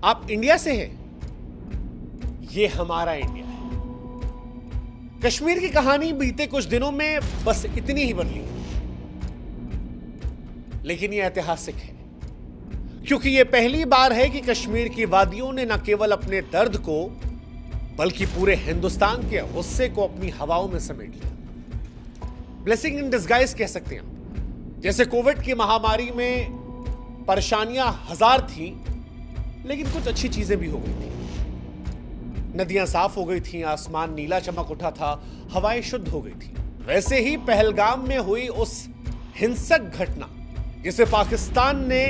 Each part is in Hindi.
आप इंडिया से हैं, ये हमारा इंडिया है। कश्मीर की कहानी बीते कुछ दिनों में बस इतनी ही बदली है, लेकिन यह ऐतिहासिक है क्योंकि यह पहली बार है कि कश्मीर की वादियों ने न केवल अपने दर्द को बल्कि पूरे हिंदुस्तान के गुस्से को अपनी हवाओं में समेट लिया। ब्लेसिंग इन डिस्गाइज कह सकते हैं आप। जैसे कोविड की महामारी में परेशानियां हजार थी, लेकिन कुछ अच्छी चीजें भी हो गई थी। नदियां साफ हो गई थी, आसमान नीला चमक उठा था, हवाएं शुद्ध हो गई थी। वैसे ही पहलगाम में हुई उस हिंसक घटना जिसे पाकिस्तान ने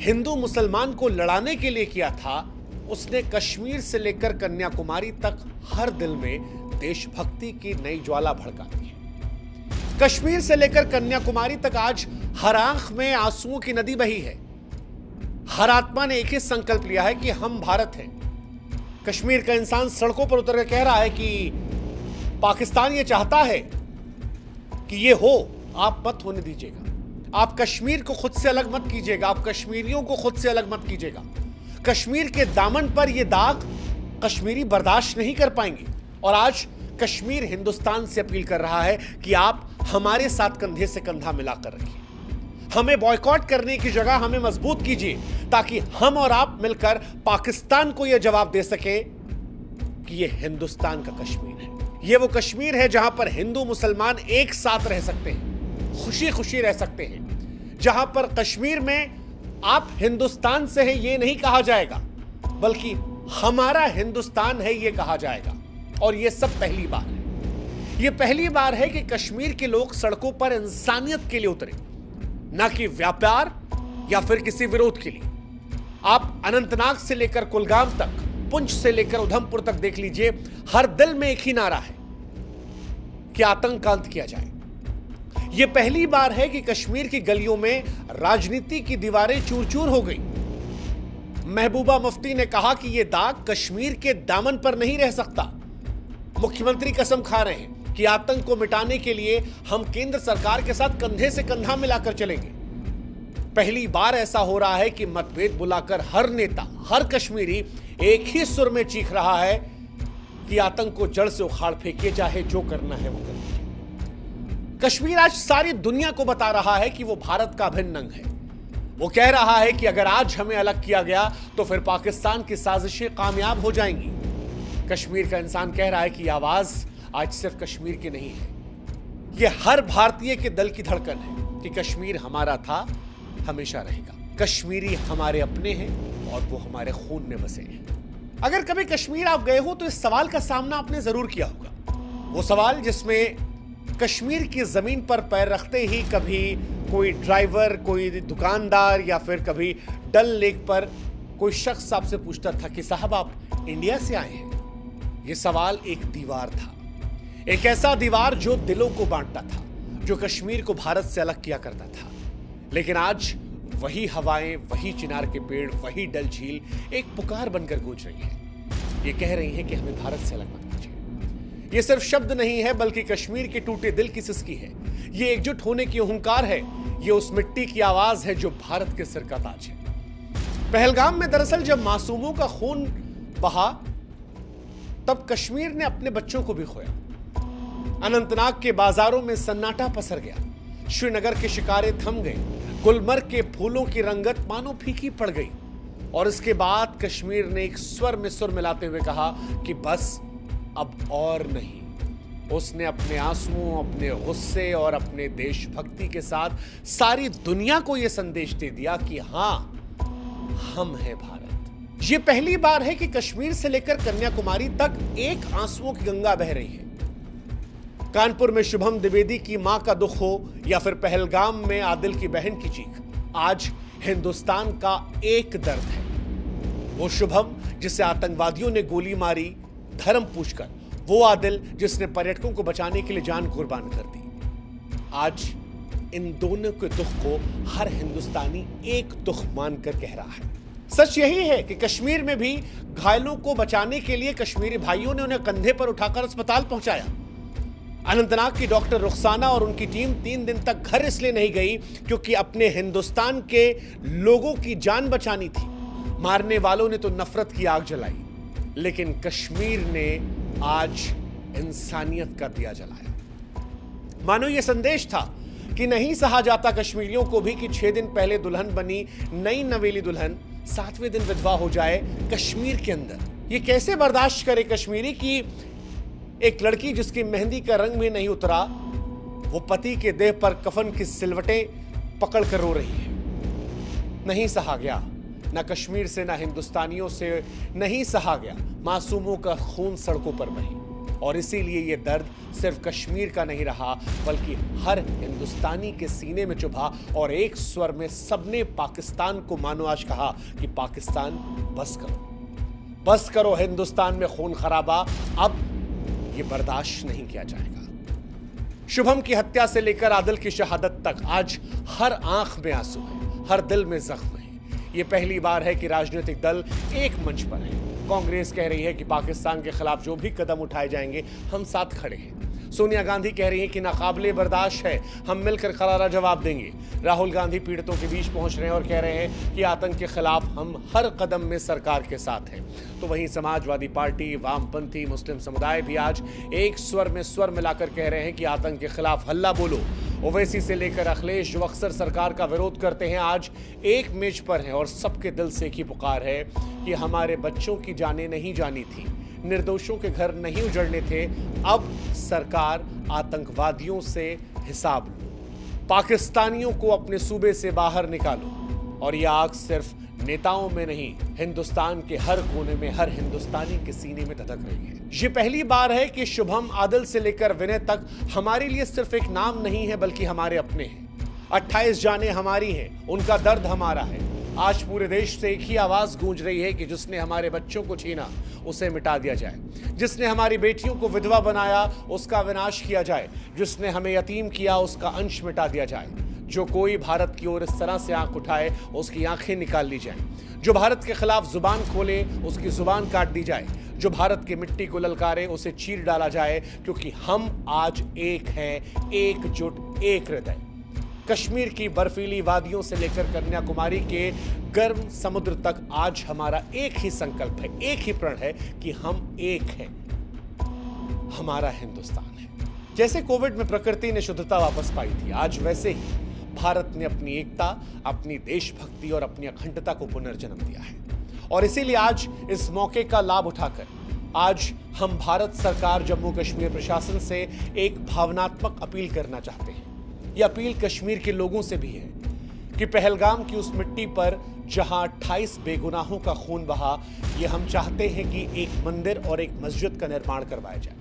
हिंदू मुसलमान को लड़ाने के लिए किया था, उसने कश्मीर से लेकर कन्याकुमारी तक हर दिल में देशभक्ति की नई ज्वाला भड़का दी है। कश्मीर से लेकर कन्याकुमारी तक आज हर आंख में आंसुओं की नदी बही है। हर आत्मा ने एक ही संकल्प लिया है कि हम भारत हैं। कश्मीर का इंसान सड़कों पर उतर कर कह रहा है कि पाकिस्तान ये चाहता है कि ये हो, आप मत होने दीजिएगा। आप कश्मीर को खुद से अलग मत कीजिएगा, आप कश्मीरियों को खुद से अलग मत कीजिएगा। कश्मीर के दामन पर यह दाग कश्मीरी बर्दाश्त नहीं कर पाएंगे। और आज कश्मीर हिंदुस्तान से अपील कर रहा है कि आप हमारे साथ कंधे से कंधा मिलाकर रखिए। हमें बॉयकॉट करने की जगह हमें मजबूत कीजिए, ताकि हम और आप मिलकर पाकिस्तान को यह जवाब दे सके कि यह हिंदुस्तान का कश्मीर है। यह वो कश्मीर है जहां पर हिंदू मुसलमान एक साथ रह सकते हैं, खुशी खुशी रह सकते हैं। जहां पर कश्मीर में आप हिंदुस्तान से हैं यह नहीं कहा जाएगा, बल्कि हमारा हिंदुस्तान है यह कहा जाएगा। और यह सब पहली बार है। यह पहली बार है कि कश्मीर के लोग सड़कों पर इंसानियत के लिए उतरे, ना कि व्यापार या फिर किसी विरोध के लिए। आप अनंतनाग से लेकर कुलगाम तक, पुंछ से लेकर उधमपुर तक देख लीजिए, हर दिल में एक ही नारा है कि आतंक का अंत किया जाए। यह पहली बार है कि कश्मीर की गलियों में राजनीति की दीवारें चूर चूर हो गई। महबूबा मुफ्ती ने कहा कि यह दाग कश्मीर के दामन पर नहीं रह सकता। मुख्यमंत्री कसम खा रहे हैं कि आतंक को मिटाने के लिए हम केंद्र सरकार के साथ कंधे से कंधा मिलाकर चलेंगे। पहली बार ऐसा हो रहा है कि मतभेद बुलाकर हर नेता, हर कश्मीरी एक ही सुर में चीख रहा है कि आतंक को जड़ से उखाड़ फेंकिए, चाहे जो करना है वो कर लीजिए। कश्मीर आज सारी दुनिया को बता रहा है कि वो भारत का अभिन्न अंग है। वो कह रहा है कि अगर आज हमें अलग किया गया तो फिर पाकिस्तान की साजिशें कामयाब हो जाएंगी। कश्मीर का इंसान कह रहा है कि आवाज आज सिर्फ कश्मीर की नहीं है, यह हर भारतीय के दिल की धड़कन है कि कश्मीर हमारा था, हमेशा रहेगा। कश्मीरी हमारे अपने हैं और वो हमारे खून में बसे हैं। अगर कभी कश्मीर आप गए हो तो इस सवाल का सामना आपने जरूर किया होगा। वो सवाल जिसमें कश्मीर की जमीन पर पैर रखते ही कभी कोई ड्राइवर, कोई दुकानदार या फिर कभी डल लेक पर कोई शख्स आपसे पूछता था कि साहब आप इंडिया से आए हैं। यह सवाल एक दीवार था, एक ऐसा दीवार जो दिलों को बांटता था, जो कश्मीर को भारत से अलग किया करता था। लेकिन आज वही हवाएं, वही चिनार के पेड़, वही डल झील एक पुकार बनकर गूंज रही है। ये कह रही है कि हमें भारत से अलग मत कीजिए। ये सिर्फ शब्द नहीं है, बल्कि कश्मीर के टूटे दिल की सिसकी है। ये एकजुट होने की हुंकार है। ये उस मिट्टी की आवाज है जो भारत के सिर का ताज है। पहलगाम में दरअसल जब मासूमों का खून बहा, तब कश्मीर ने अपने बच्चों को भी खोया। अनंतनाग के बाजारों में सन्नाटा पसर गया। श्रीनगर के शिकारे थम गए। गुलमर्ग के फूलों की रंगत मानो फीकी पड़ गई। और इसके बाद कश्मीर ने एक स्वर में सुर मिलाते हुए कहा कि बस अब और नहीं। उसने अपने आंसुओं, अपने गुस्से और अपने देशभक्ति के साथ सारी दुनिया को यह संदेश दे दिया कि हां, हम हैं भारत। यह पहली बार है कि कश्मीर से लेकर कन्याकुमारी तक एक आंसुओं की गंगा बह रही है। कानपुर में शुभम द्विवेदी की मां का दुख हो या फिर पहलगाम में आदिल की बहन की चीख, आज हिंदुस्तान का एक दर्द है। वो शुभम जिसे आतंकवादियों ने गोली मारी धर्म पूछकर, वो आदिल जिसने पर्यटकों को बचाने के लिए जान कुर्बान कर दी। आज इन दोनों के दुख को हर हिंदुस्तानी एक दुख मानकर कह रहा है। सच यही है कि कश्मीर में भी घायलों को बचाने के लिए कश्मीरी भाइयों ने उन्हें कंधे पर उठाकर अस्पताल पहुंचाया। अनंतनाग की डॉक्टर रुखसाना और उनकी टीम 3 दिन तक घर इसलिए नहीं गई क्योंकि अपने हिंदुस्तान के लोगों की जान बचानी थी। मारने वालों ने तो नफरत की आग जलाई, लेकिन कश्मीर ने आज इंसानियत का दिया जलाया। मानो यह संदेश था कि नहीं सहा जाता कश्मीरियों को भी कि 6 दिन पहले दुल्हन बनी नई नवेली दुल्हन 7वें दिन विधवा हो जाए कश्मीर के अंदर। ये कैसे बर्दाश्त करे कश्मीरी कि एक लड़की जिसकी मेहंदी का रंग भी नहीं उतरा, वो पति के देह पर कफन की सिलवटें पकड़ कर रो रही है। नहीं सहा गया, ना कश्मीर से ना हिंदुस्तानियों से नहीं सहा गया। मासूमों का खून सड़कों पर बही, और इसीलिए ये दर्द सिर्फ कश्मीर का नहीं रहा बल्कि हर हिंदुस्तानी के सीने में चुभा, और एक स्वर में सबने पाकिस्तान को मानो आज कहा कि पाकिस्तान बस करो हिंदुस्तान में खून खराबा, अब ये बर्दाश्त नहीं किया जाएगा। शुभम की हत्या से लेकर आदिल की शहादत तक आज हर आंख में आंसू है, हर दिल में जख्म है। ये पहली बार है कि राजनीतिक दल एक मंच पर है। कांग्रेस कह रही है कि पाकिस्तान के खिलाफ जो भी कदम उठाए जाएंगे हम साथ खड़े हैं। सोनिया गांधी कह रही हैं कि नाकाबिले बर्दाश्त है, हम मिलकर करारा जवाब देंगे। राहुल गांधी पीड़ितों के बीच पहुंच रहे हैं और कह रहे हैं कि आतंक के खिलाफ हम हर कदम में सरकार के साथ हैं। तो वहीं समाजवादी पार्टी, वामपंथी, मुस्लिम समुदाय भी आज एक स्वर में स्वर मिलाकर कह रहे हैं कि आतंक के खिलाफ हल्ला बोलो। ओवैसी से लेकर अखिलेश, जो अक्सर सरकार का विरोध करते हैं, आज एक मेज पर हैं और सबके दिल से एक ही पुकार है कि हमारे बच्चों की जानें नहीं जानी थी, निर्दोषों के घर नहीं उजड़ने थे, अब सरकार आतंकवादियों से हिसाब लो, पाकिस्तानियों को अपने सूबे से बाहर निकालो। और यह आग सिर्फ नेताओं में नहीं, हिंदुस्तान के हर कोने में, हर हिंदुस्तानी के सीने में धधक रही है। ये पहली बार है कि शुभम, आदिल से लेकर विनय तक हमारे लिए सिर्फ एक नाम नहीं है बल्कि हमारे अपने हैं। 28 जानें हमारी हैं, उनका दर्द हमारा है। आज पूरे देश से एक ही आवाज गूंज रही है कि जिसने हमारे बच्चों को छीना उसे मिटा दिया जाए, जिसने हमारी बेटियों को विधवा बनाया उसका विनाश किया जाए, जिसने हमें यतीम किया उसका अंश मिटा दिया जाए। जो कोई भारत की ओर इस तरह से आंख उठाए उसकी आंखें निकाल ली जाए, जो भारत के खिलाफ जुबान खोले उसकी जुबान काट दी जाए, जो भारत की मिट्टी को ललकारे उसे चीर डाला जाए, क्योंकि हम आज एक हैं, एकजुट, एक हृदय। कश्मीर की बर्फीली वादियों से लेकर कन्याकुमारी के गर्म समुद्र तक आज हमारा एक ही संकल्प है, एक ही प्रण है कि हम एक हैं, हमारा हिंदुस्तान है। जैसे कोविड में प्रकृति ने शुद्धता वापस पाई थी, आज वैसे ही भारत ने अपनी एकता, अपनी देशभक्ति और अपनी अखंडता को पुनर्जन्म दिया है। और इसीलिए आज इस मौके का लाभ उठाकर आज हम भारत सरकार, जम्मू कश्मीर प्रशासन से एक भावनात्मक अपील करना चाहते हैं। यह अपील कश्मीर के लोगों से भी है कि पहलगाम की उस मिट्टी पर जहां 28 बेगुनाहों का खून बहा, ये हम चाहते हैं कि एक मंदिर और एक मस्जिद का निर्माण करवाया जाए।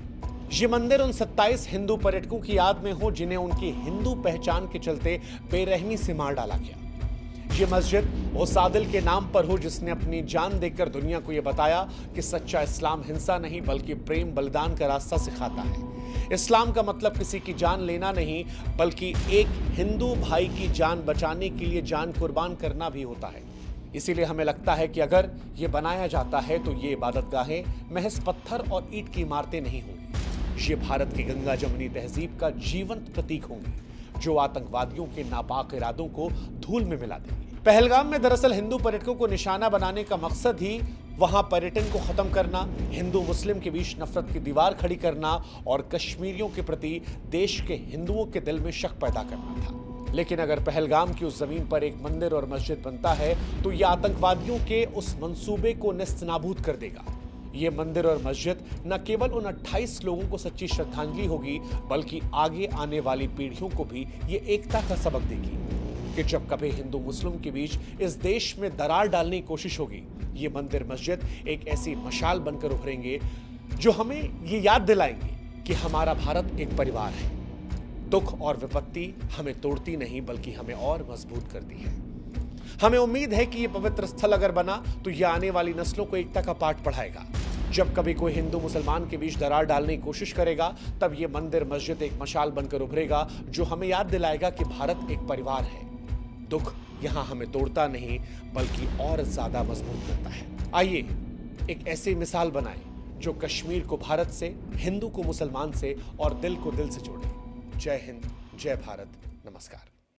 ये मंदिर उन 27 हिंदू पर्यटकों की याद में हो जिन्हें उनकी हिंदू पहचान के चलते बेरहमी से मार डाला गया। ये मस्जिद उस आदिल के नाम पर हो जिसने अपनी जान देकर दुनिया को यह बताया कि सच्चा इस्लाम हिंसा नहीं बल्कि प्रेम बलिदान का रास्ता सिखाता है। इस्लाम का मतलब किसी की जान लेना नहीं बल्कि एक हिंदू भाई की जान बचाने के लिए जान कुर्बान करना भी होता है। इसीलिए हमें लगता है कि अगर ये बनाया जाता है तो ये इबादतगाहें महज पत्थर और ईंट की इमारतें नहीं होंगी, ये भारत की गंगा जमुनी तहजीब का जीवंत प्रतीक होंगे जो आतंकवादियों के नापाक इरादों को धूल में मिला देंगे। पहलगाम में दरअसल हिंदू पर्यटकों को निशाना बनाने का मकसद ही वहां पर्यटन को खत्म करना, हिंदू मुस्लिम के बीच नफरत की दीवार खड़ी करना और कश्मीरियों के प्रति देश के हिंदुओं के दिल में शक पैदा करना था। लेकिन अगर पहलगाम की उस जमीन पर एक मंदिर और मस्जिद बनता है तो यह आतंकवादियों के उस मंसूबे को नेस्तनाबूद कर देगा। ये मंदिर और मस्जिद न केवल उन 28 लोगों को सच्ची श्रद्धांजलि होगी बल्कि आगे आने वाली पीढ़ियों को भी ये एकता का सबक देगी कि जब कभी हिंदू मुस्लिम के बीच इस देश में दरार डालने की कोशिश होगी, ये मंदिर मस्जिद एक ऐसी मशाल बनकर उभरेंगे जो हमें ये याद दिलाएंगे कि हमारा भारत एक परिवार है। दुख और विपत्ति हमें तोड़ती नहीं बल्कि हमें और मजबूत करती है। हमें उम्मीद है कि ये पवित्र स्थल अगर बना तो ये आने वाली नस्लों को एकता का पाठ पढ़ाएगा। जब कभी कोई हिंदू मुसलमान के बीच दरार डालने की कोशिश करेगा तब ये मंदिर मस्जिद एक मशाल बनकर उभरेगा जो हमें याद दिलाएगा कि भारत एक परिवार है। दुख यहाँ हमें तोड़ता नहीं बल्कि और ज्यादा मजबूत करता है। आइए एक ऐसी मिसाल बनाएं जो कश्मीर को भारत से, हिंदू को मुसलमान से और दिल को दिल से जोड़े। जय हिंद, जय भारत, नमस्कार।